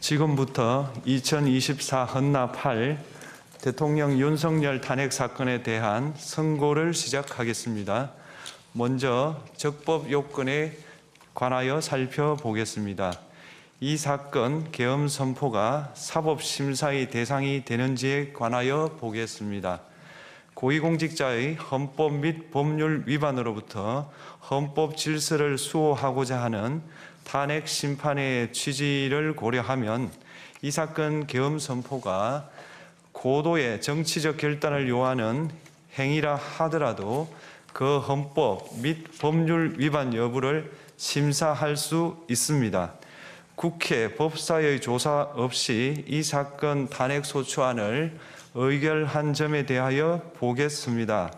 지금부터 2024 헌납 8 대통령 윤석열 탄핵 사건에 대한 선고를 시작하겠습니다. 먼저 적법 요건에 관하여 살펴보겠습니다. 이 사건 계엄 선포가 사법심사의 대상이 되는지에 관하여 보겠습니다. 고위공직자의 헌법 및 법률 위반으로부터 헌법 질서를 수호하고자 하는 탄핵 심판의 취지를 고려하면 이 사건 계엄 선포가 고도의 정치적 결단을 요하는 행위라 하더라도 그 헌법 및 법률 위반 여부를 심사할 수 있습니다. 국회 법사의 조사 없이 이 사건 탄핵 소추안을 의결한 점에 대하여 보겠습니다.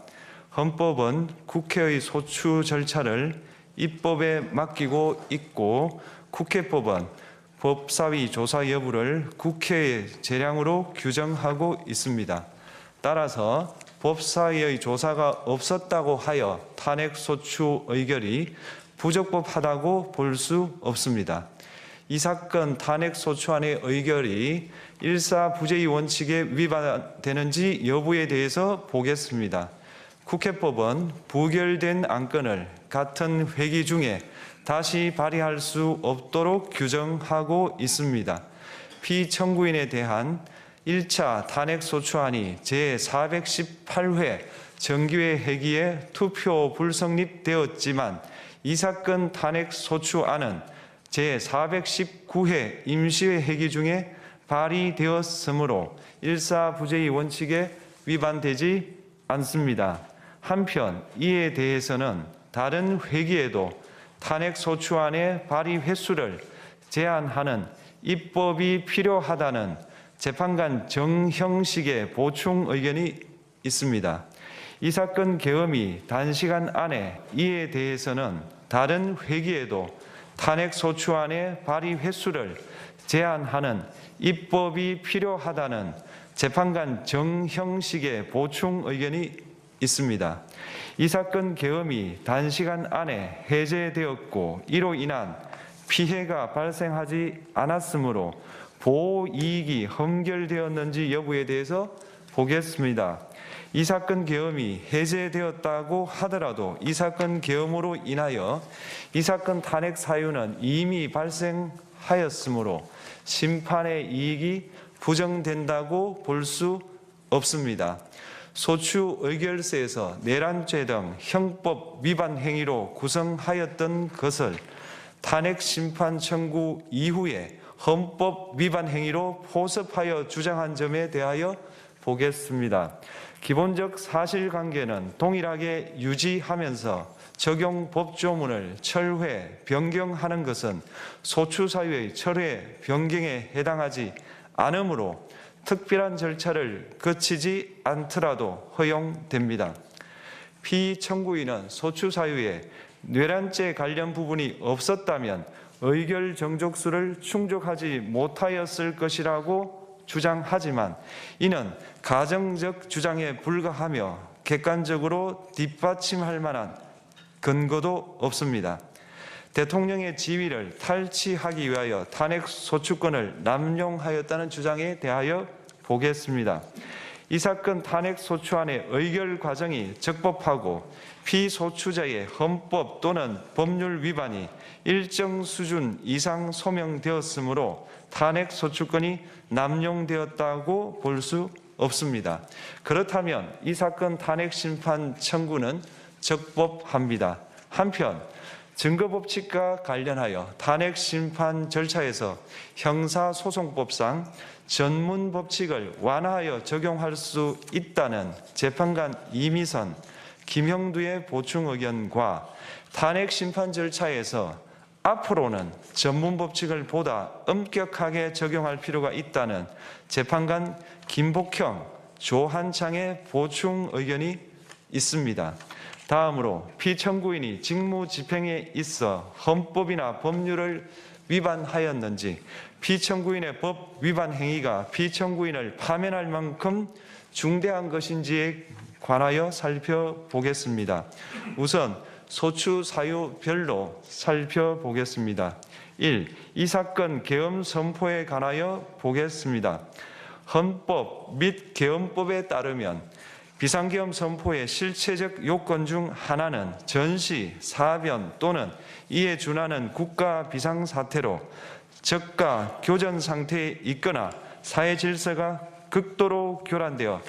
헌법은 국회의 소추 절차를 입법에 맡기고 있고 국회법은 법사위 조사 여부를 국회의 재량으로 규정하고 있습니다. 따라서 법사위의 조사가 없었다고 하여 탄핵 소추 의결이 부적법하다고 볼 수 없습니다. 이 사건 탄핵 소추안의 의결이 일사부재의 원칙에 위반되는지 여부에 대해서 보겠습니다. 국회법은 부결된 안건을 같은 회기 중에 다시 발의할 수 없도록 규정하고 있습니다. 피청구인에 대한 1차 탄핵 소추안이 제418회 정기회 회기에 투표 불성립되었지만 이 사건 탄핵 소추안은 제419회 임시회 회기 중에 발의되었으므로 일사부재의 원칙에 위반되지 않습니다. 한편 이에 대해서는 다른 회기에도 탄핵 소추안의 발의 횟수를 제한하는 입법이 필요하다는 재판관 정형식의 보충 의견이 있습니다. 이 사건 계엄이 단시간 안에 이에 대해서는 다른 회기에도 탄핵 소추안의 발의 횟수를 제한하는 입법이 필요하다는 재판관 정형식의 보충 의견이 있습니다. 이 사건 계엄이 단시간 안에 해제되었고 이로 인한 피해가 발생하지 않았으므로 보호 이익이 헌결되었는지 여부에 대해서 보겠습니다. 이 사건 계엄이 해제되었다고 하더라도 이 사건 계엄으로 인하여 이 사건 탄핵 사유는 이미 발생하였으므로 심판의 이익이 부정된다고 볼 수 없습니다. 소추 의결서에서 내란죄 등 형법 위반 행위로 구성하였던 것을 탄핵 심판 청구 이후에 헌법 위반 행위로 포섭하여 주장한 점에 대하여 보겠습니다. 기본적 사실관계는 동일하게 유지하면서 적용 법조문을 철회, 변경하는 것은 소추 사유의 철회, 변경에 해당하지 않으므로 특별한 절차를 거치지 않더라도 허용됩니다. 피청구인은 소추 사유에 내란죄 관련 부분이 없었다면 의결 정족수를 충족하지 못하였을 것이라고 주장하지만 이는 가정적 주장에 불과하며 객관적으로 뒷받침할 만한 근거도 없습니다. 대통령의 지위를 탈취하기 위하여 탄핵 소추권을 남용하였다는 주장에 대하여 보겠습니다. 이 사건 탄핵 소추안의 의결 과정이 적법하고 피소추자의 헌법 또는 법률 위반이 일정 수준 이상 소명되었으므로 탄핵 소추권이 남용되었다고 볼 수 없습니다. 그렇다면 이 사건 탄핵 심판 청구는 적법합니다. 한편 증거법칙과 관련하여 탄핵 심판 절차에서 형사소송법상 전문법칙을 완화하여 적용할 수 있다는 재판관 이미선, 김형두의 보충 의견과 탄핵 심판 절차에서 앞으로는 전문법칙을 보다 엄격하게 적용할 필요가 있다는 재판관 김복형, 조한창의 보충 의견이 있습니다. 다음으로 피청구인이 직무집행에 있어 헌법이나 법률을 위반하였는지 피청구인의 법 위반 행위가 피청구인을 파면할 만큼 중대한 것인지에 관하여 살펴보겠습니다. 우선 소추 사유별로 살펴보겠습니다. 1. 이 사건 계엄 선포에 관하여 보겠습니다. 헌법 및 계엄법에 따르면 비상계엄 선포의 실체적 요건 중 하나는 전시, 사변 또는 이에 준하는 국가 비상사태로 저가 교전 상태에 있거나 사회 질서가 극도로 교란되어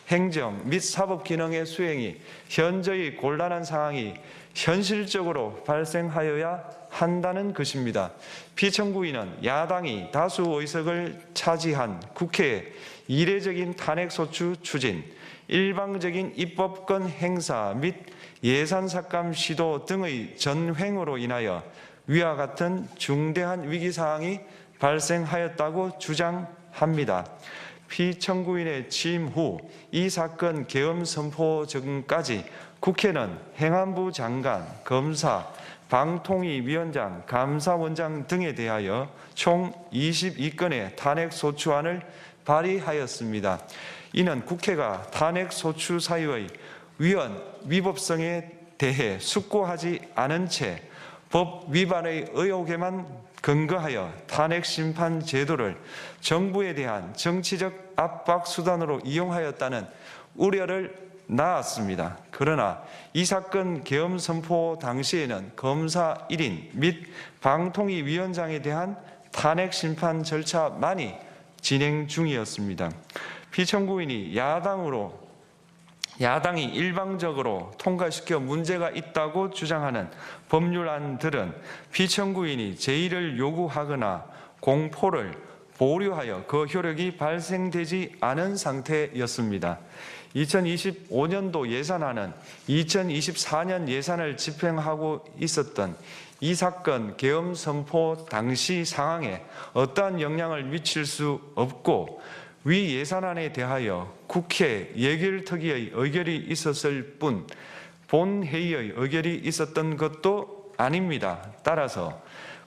행정 및 사법 기능의 수행이 현저히 곤란한 상황이 현실적으로 발생하여야 한다는 것입니다. 피청구인은 야당이 다수 의석을 차지한 국회의 이례적인 탄핵소추 추진, 일방적인 입법권 행사 및 예산 삭감 시도 등의 전횡으로 인하여 위와 같은 중대한 위기사항이 발생하였다고 주장합니다. 피청구인의 취임 후 이 사건 계엄 선포 전까지 국회는 행안부 장관, 검사, 방통위위원장, 감사원장 등에 대하여 총 22건의 탄핵소추안을 발의하였습니다. 이는 국회가 탄핵소추 사유의 위헌위법성에 대해 숙고하지 않은 채 법 위반의 의혹에만 근거하여 탄핵심판 제도를 정부에 대한 정치적 압박 수단으로 이용하였다는 우려를 낳았습니다. 그러나 이 사건 계엄 선포 당시에는 검사 1인 및 방통위위원장에 대한 탄핵심판 절차만이 진행 중이었습니다. 피청구인이 야당이 일방적으로 통과시켜 문제가 있다고 주장하는 법률안들은 피청구인이 제의를 요구하거나 공포를 보류하여 그 효력이 발생되지 않은 상태였습니다. 2025년도 예산안은 2024년 예산을 집행하고 있었던 이 사건 계엄 선포 당시 상황에 어떠한 영향을 미칠 수 없고 위 예산안에 대하여 국회 예결특위의 의결이 있었을 뿐 본회의의 의결이 있었던 것도 아닙니다. 따라서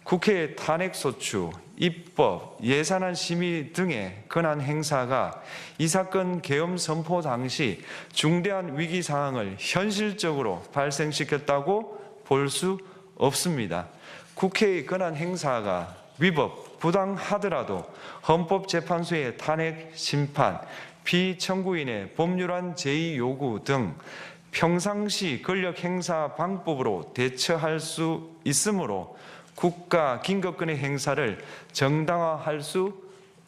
국회의 탄핵소추, 입법, 예산안 심의 등의 권한 행사가 이 사건 계엄 선포 당시 중대한 위기 상황을 현실적으로 발생시켰다고 볼 수 없습니다. 국회의 권한 행사가 위법, 부당하더라도 헌법재판소의 탄핵 심판, 피청구인의 법률안 제의 요구 등 평상시 권력 행사 방법으로 대처할 수 있으므로 국가 긴급권의 행사를 정당화할 수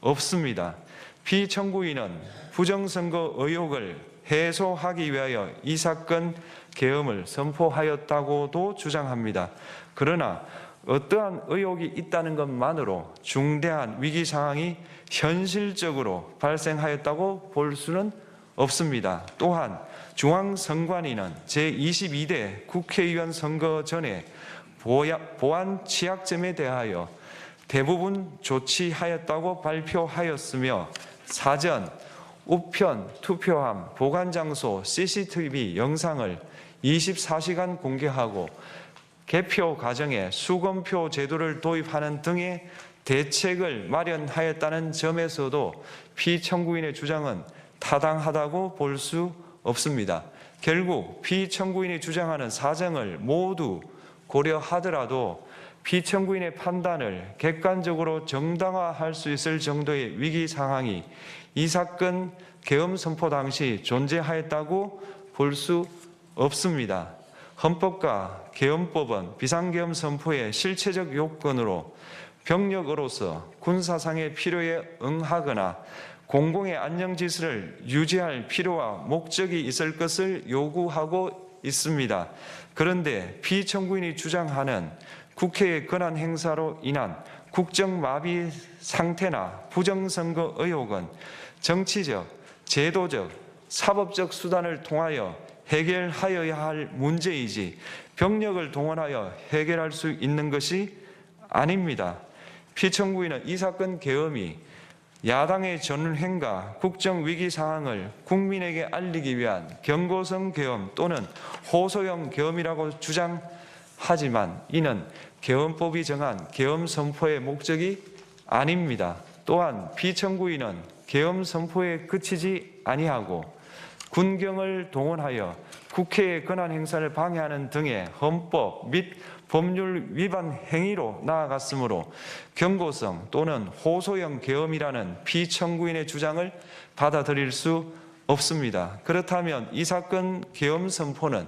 없습니다. 피청구인은 부정선거 의혹을 해소하기 위하여 이 사건 계엄을 선포하였다고도 주장합니다. 그러나 어떠한 의혹이 있다는 것만으로 중대한 위기 상황이 현실적으로 발생하였다고 볼 수는 없습니다. 또한 중앙선관위는 제22대 국회의원 선거 전에 보안 취약점에 대하여 대부분 조치하였다고 발표하였으며 사전, 우편, 투표함, 보관장소, CCTV 영상을 24시간 공개하고 개표 과정에 수검표 제도를 도입하는 등의 대책을 마련하였다는 점에서도 피청구인의 주장은 타당하다고 볼 수 없습니다. 결국 피청구인이 주장하는 사정을 모두 고려하더라도 피청구인의 판단을 객관적으로 정당화할 수 있을 정도의 위기 상황이 이 사건 계엄 선포 당시 존재하였다고 볼 수 없습니다. 헌법과 계엄법은 비상계엄 선포의 실체적 요건으로 병력으로서 군사상의 필요에 응하거나 공공의 안녕 질서를 유지할 필요와 목적이 있을 것을 요구하고 있습니다. 그런데 피청구인이 주장하는 국회의 권한 행사로 인한 국정마비 상태나 부정선거 의혹은 정치적, 제도적, 사법적 수단을 통하여 해결하여야 할 문제이지 병력을 동원하여 해결할 수 있는 것이 아닙니다. 피청구인은 이 사건 계엄이 야당의 전횡과 국정위기 상황을 국민에게 알리기 위한 경고성 계엄 또는 호소형 계엄이라고 주장하지만 이는 계엄법이 정한 계엄 선포의 목적이 아닙니다. 또한 피청구인은 계엄 선포에 그치지 아니하고 군경을 동원하여 국회의 권한 행사를 방해하는 등의 헌법 및 법률 위반 행위로 나아갔으므로 경고성 또는 호소형 계엄이라는 피청구인의 주장을 받아들일 수 없습니다. 그렇다면 이 사건 계엄 선포는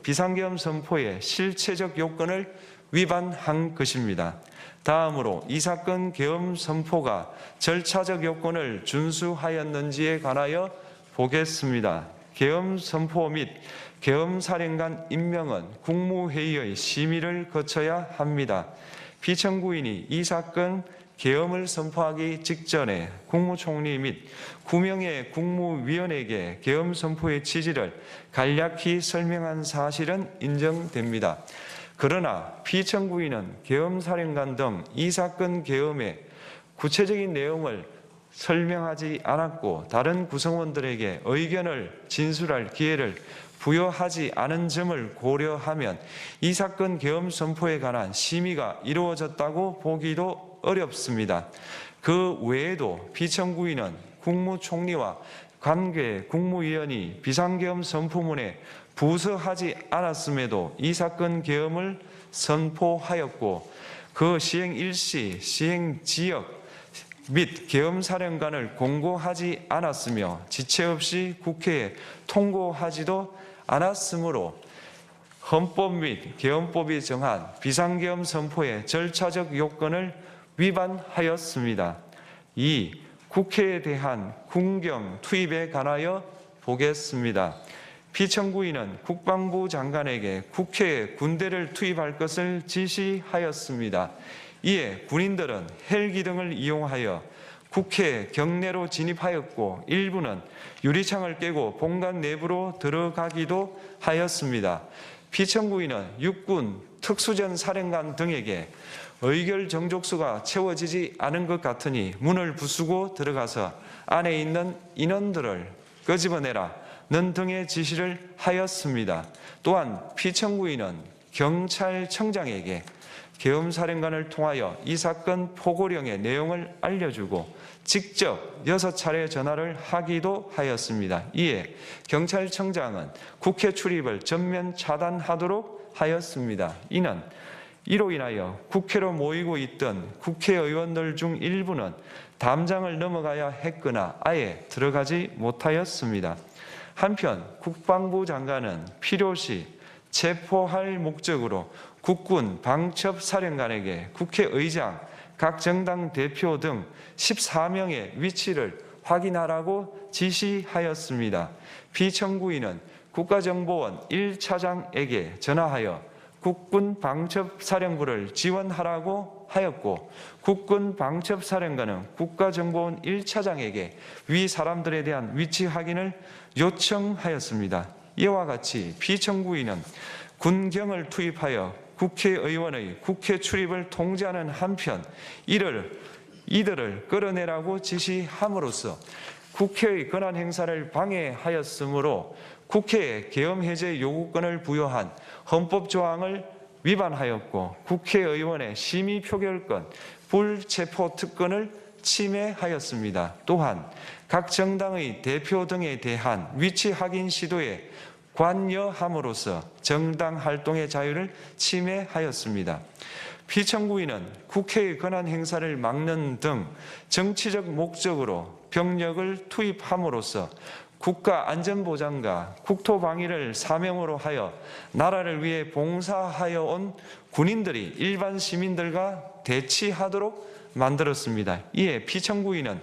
비상계엄 선포의 실체적 요건을 위반한 것입니다. 다음으로 이 사건 계엄 선포가 절차적 요건을 준수하였는지에 관하여 보겠습니다. 계엄 선포 및 계엄사령관 임명은 국무회의의 심의를 거쳐야 합니다. 피청구인이 이 사건 계엄을 선포하기 직전에 국무총리 및 9명의 국무위원에게 계엄 선포의 취지를 간략히 설명한 사실은 인정됩니다. 그러나 피청구인은 계엄사령관 등 이 사건 계엄의 구체적인 내용을 설명하지 않았고 다른 구성원들에게 의견을 진술할 기회를 부여하지 않은 점을 고려하면 이 사건 계엄 선포에 관한 심의가 이루어졌다고 보기도 어렵습니다. 그 외에도 피청구인은 국무총리와 관계 국무위원이 비상계엄 선포문에 부서하지 않았음에도 이 사건 계엄을 선포하였고 그 시행 일시, 시행 지역 및 계엄사령관을 공고하지 않았으며 지체 없이 국회에 통고하지도 않았으므로 헌법 및 계엄법이 정한 비상계엄 선포의 절차적 요건을 위반하였습니다. 2. 국회에 대한 군경 투입에 관하여 보겠습니다. 피청구인은 국방부 장관에게 국회에 군대를 투입할 것을 지시하였습니다. 이에 군인들은 헬기 등을 이용하여 국회 경내로 진입하였고 일부는 유리창을 깨고 본관 내부로 들어가기도 하였습니다. 피청구인은 육군 특수전 사령관 등에게 의결 정족수가 채워지지 않은 것 같으니 문을 부수고 들어가서 안에 있는 인원들을 끄집어내라는 등의 지시를 하였습니다. 또한 피청구인은 경찰청장에게 계엄사령관을 통하여 이 사건 포고령의 내용을 알려주고 직접 6차례 전화를 하기도 하였습니다. 이에 경찰청장은 국회 출입을 전면 차단하도록 하였습니다. 이로 인하여 국회로 모이고 있던 국회의원들 중 일부는 담장을 넘어가야 했거나 아예 들어가지 못하였습니다. 한편 국방부 장관은 필요시 체포할 목적으로 국군 방첩사령관에게 국회의장, 각 정당 대표 등 14명의 위치를 확인하라고 지시하였습니다. 피청구인은 국가정보원 1차장에게 전화하여 국군 방첩사령부를 지원하라고 하였고 국군 방첩사령관은 국가정보원 1차장에게 위 사람들에 대한 위치 확인을 요청하였습니다. 이와 같이 피청구인은 군경을 투입하여 국회의원의 국회 출입을 통제하는 한편 이들을 끌어내라고 지시함으로써 국회의 권한 행사를 방해하였으므로 국회에 계엄 해제 요구권을 부여한 헌법 조항을 위반하였고 국회의원의 심의 표결권, 불체포 특권을 침해하였습니다. 또한 각 정당의 대표 등에 대한 위치 확인 시도에 관여함으로써 정당 활동의 자유를 침해하였습니다. 피청구인은 국회의 권한 행사를 막는 등 정치적 목적으로 병력을 투입함으로써 국가안전보장과 국토방위를 사명으로 하여 나라를 위해 봉사하여 온 군인들이 일반 시민들과 대치하도록 만들었습니다. 이에 피청구인은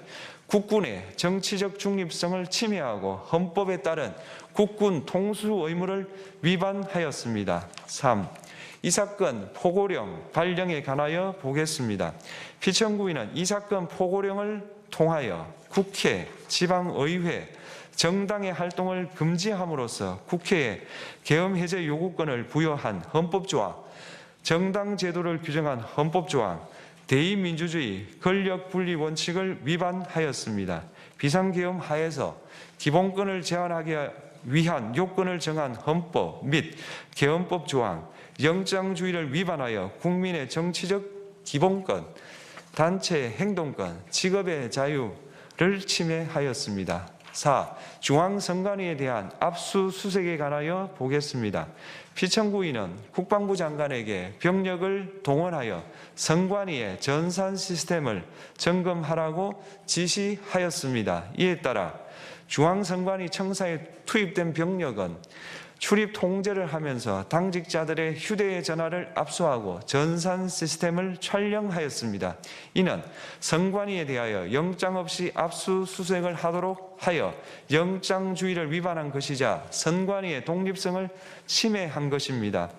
국군의 정치적 중립성을 침해하고 헌법에 따른 국군 통수 의무를 위반하였습니다. 3. 이 사건 포고령 발령에 관하여 보겠습니다. 피청구인은 이 사건 포고령을 통하여 국회, 지방의회, 정당의 활동을 금지함으로써 국회에 계엄 해제 요구권을 부여한 헌법조항, 정당 제도를 규정한 헌법조항, 대의민주주의 권력분리 원칙을 위반하였습니다. 비상계엄 하에서 기본권을 제한하기 위한 요건을 정한 헌법 및 계엄법 조항, 영장주의를 위반하여 국민의 정치적 기본권, 단체 행동권, 직업의 자유를 침해하였습니다. 4. 중앙선관위에 대한 압수수색에 관하여 보겠습니다. 피청구인은 국방부 장관에게 병력을 동원하여 선관위의 전산 시스템을 점검하라고 지시하였습니다. 이에 따라 중앙선관위 청사에 투입된 병력은 출입 통제를 하면서 당직자들의 휴대전화를 압수하고 전산 시스템을 촬영하였습니다. 이는 선관위에 대하여 영장 없이 압수수색을 하도록 하여 영장주의를 위반한 것이자 선관위의 독립성을 침해한 것입니다.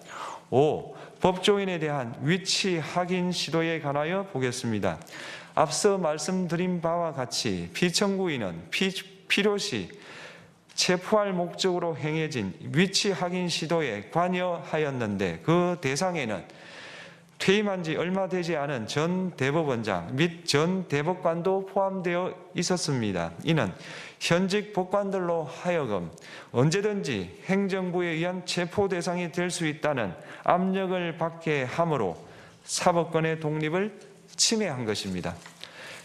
5. 법조인에 대한 위치 확인 시도에 관하여 보겠습니다. 앞서 말씀드린 바와 같이 피청구인은 필요시 체포할 목적으로 행해진 위치 확인 시도에 관여하였는데 그 대상에는 퇴임한 지 얼마 되지 않은 전 대법원장 및 전 대법관도 포함되어 있었습니다. 이는 현직 법관들로 하여금 언제든지 행정부에 의한 체포 대상이 될 수 있다는 압력을 받게 함으로 사법권의 독립을 침해한 것입니다.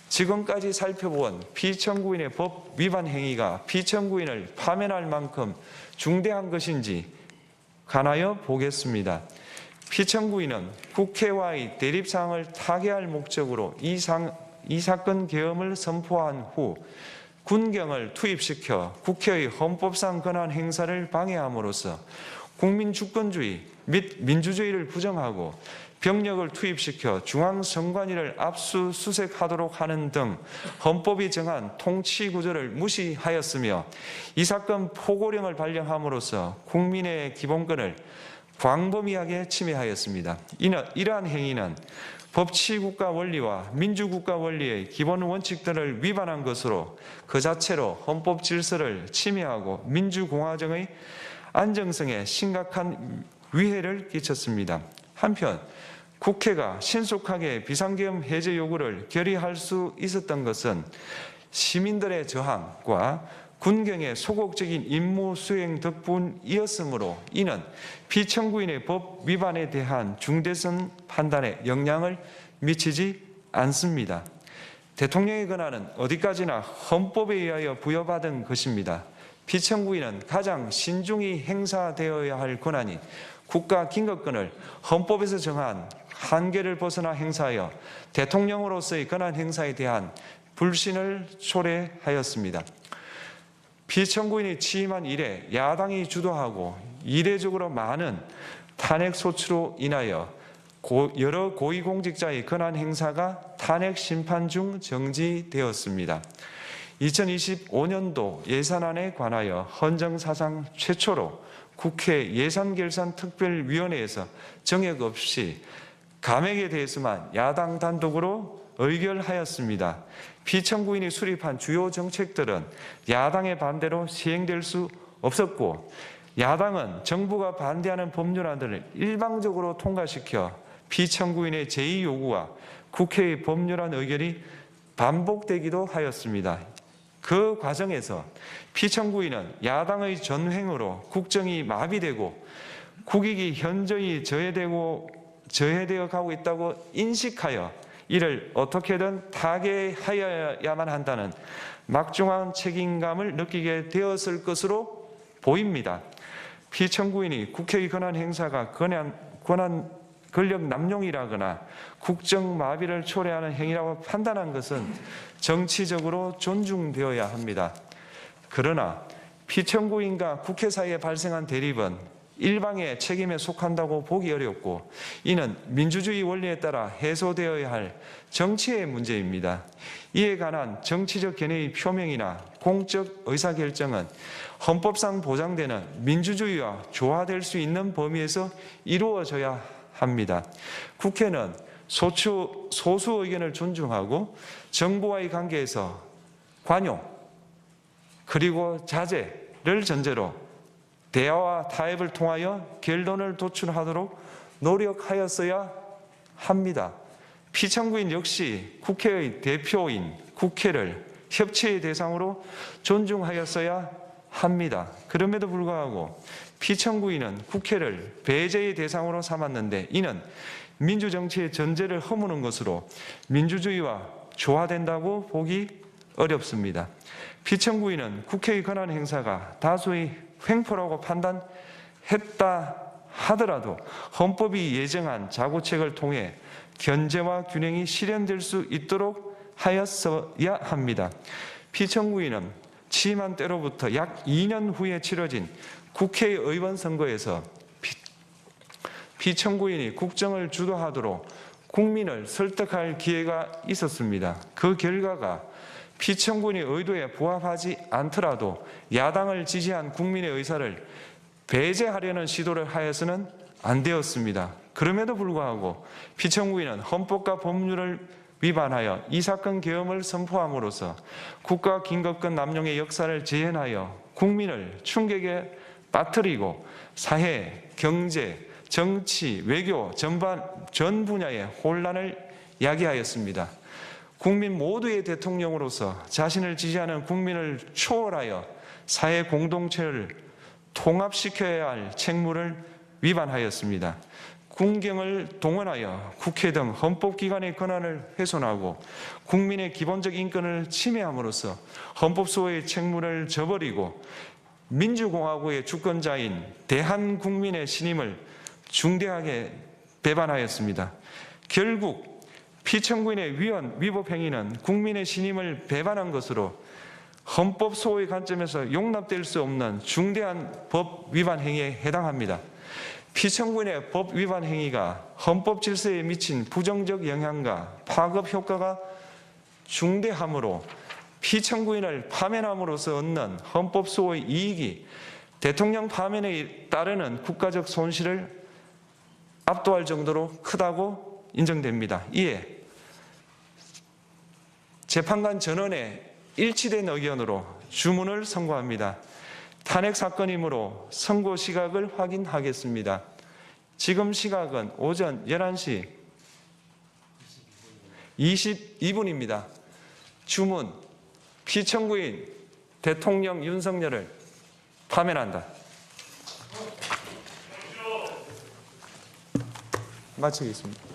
지금까지 살펴본 피청구인의 법 위반 행위가 피청구인을 파면할 만큼 중대한 것인지 관하여 보겠습니다. 피청구인은 국회와의 대립사항을 타개할 목적으로 이 사건 계엄을 선포한 후 군경을 투입시켜 국회의 헌법상 권한 행사를 방해함으로써 국민 주권주의 및 민주주의를 부정하고 병력을 투입시켜 중앙선관위를 압수수색하도록 하는 등 헌법이 정한 통치구조를 무시하였으며 이 사건 포고령을 발령함으로써 국민의 기본권을 광범위하게 침해하였습니다. 이러한 행위는 법치국가 원리와 민주국가 원리의 기본 원칙들을 위반한 것으로 그 자체로 헌법 질서를 침해하고 민주공화정의 안정성에 심각한 위해를 끼쳤습니다. 한편 국회가 신속하게 비상계엄 해제 요구를 결의할 수 있었던 것은 시민들의 저항과 군경의 소극적인 임무 수행 덕분이었으므로 이는 피청구인의 법 위반에 대한 중대성 판단에 영향을 미치지 않습니다. 대통령의 권한은 어디까지나 헌법에 의하여 부여받은 것입니다. 피청구인은 가장 신중히 행사되어야 할 권한이 국가 긴급권을 헌법에서 정한 한계를 벗어나 행사하여 대통령으로서의 권한 행사에 대한 불신을 초래하였습니다. 피청구인이 취임한 이래 야당이 주도하고 이례적으로 많은 탄핵 소추로 인하여 여러 고위공직자의 권한 행사가 탄핵 심판 중 정지되었습니다. 2025년도 예산안에 관하여 헌정사상 최초로 국회 예산결산특별위원회에서 정액 없이 감액에 대해서만 야당 단독으로 의결하였습니다. 피청구인이 수립한 주요 정책들은 야당의 반대로 시행될 수 없었고 야당은 정부가 반대하는 법률안들을 일방적으로 통과시켜 피청구인의 제의 요구와 국회의 법률안 의결이 반복되기도 하였습니다. 그 과정에서 피청구인은 야당의 전횡으로 국정이 마비되고 국익이 현저히 저해되어 가고 있다고 인식하여 이를 어떻게든 타개하여야만 한다는 막중한 책임감을 느끼게 되었을 것으로 보입니다. 피청구인이 국회의 권한 행사가 권력 남용이라거나 국정 마비를 초래하는 행위라고 판단한 것은 정치적으로 존중되어야 합니다. 그러나 피청구인과 국회 사이에 발생한 대립은 일방의 책임에 속한다고 보기 어렵고 이는 민주주의 원리에 따라 해소되어야 할 정치의 문제입니다. 이에 관한 정치적 견해의 표명이나 공적 의사결정은 헌법상 보장되는 민주주의와 조화될 수 있는 범위에서 이루어져야 합니다. 국회는 소수 의견을 존중하고 정부와의 관계에서 관용 그리고 자제를 전제로 대화와 타협을 통하여 결론을 도출하도록 노력하였어야 합니다. 피청구인 역시 국회의 대표인 국회를 협치의 대상으로 존중하였어야 합니다. 그럼에도 불구하고 피청구인은 국회를 배제의 대상으로 삼았는데 이는 민주정치의 전제를 허무는 것으로 민주주의와 조화된다고 보기 어렵습니다. 피청구인은 국회의 권한 행사가 다수의 횡포라고 판단했다 하더라도 헌법이 예정한 자구책을 통해 견제와 균형이 실현될 수 있도록 하였어야 합니다. 피청구인은 취임한 때로부터 약 2년 후에 치러진 국회의원 선거에서 피청구인이 국정을 주도하도록 국민을 설득할 기회가 있었습니다. 그 결과가 피청구인의 의도에 부합하지 않더라도 야당을 지지한 국민의 의사를 배제하려는 시도를 하여서는 안 되었습니다. 그럼에도 불구하고 피청구인은 헌법과 법률을 위반하여 이 사건 계엄을 선포함으로써 국가 긴급권 남용의 역사를 재현하여 국민을 충격에 빠뜨리고 사회, 경제, 정치, 외교 전 분야의 혼란을 야기하였습니다. 국민 모두의 대통령으로서 자신을 지지하는 국민을 초월하여 사회 공동체를 통합시켜야 할 책무를 위반하였습니다. 군경을 동원하여 국회 등 헌법기관의 권한을 훼손하고 국민의 기본적 인권을 침해함으로써 헌법소의 책무를 저버리고 민주공화국의 주권자인 대한국민의 신임을 중대하게 배반하였습니다. 결국 피청구인의 위법 행위는 국민의 신임을 배반한 것으로 헌법 소의 관점에서 용납될 수 없는 중대한 법 위반 행위에 해당합니다. 피청구인의 법 위반 행위가 헌법 질서에 미친 부정적 영향과 파급 효과가 중대하므로 피청구인을 파면함으로써 얻는 헌법 소의 이익이 대통령 파면에 따르는 국가적 손실을 압도할 정도로 크다고 인정됩니다. 이에 재판관 전원의 일치된 의견으로 주문을 선고합니다. 탄핵 사건이므로 선고 시각을 확인하겠습니다. 지금 시각은 오전 11시 22분입니다. 주문, 피청구인 대통령 윤석열을 파면한다. 마치겠습니다.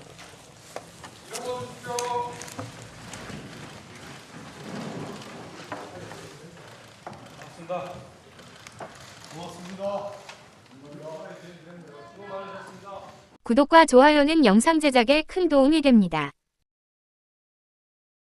고맙습니다. 구독과 좋아요는 영상 제작에 큰 도움이 됩니다.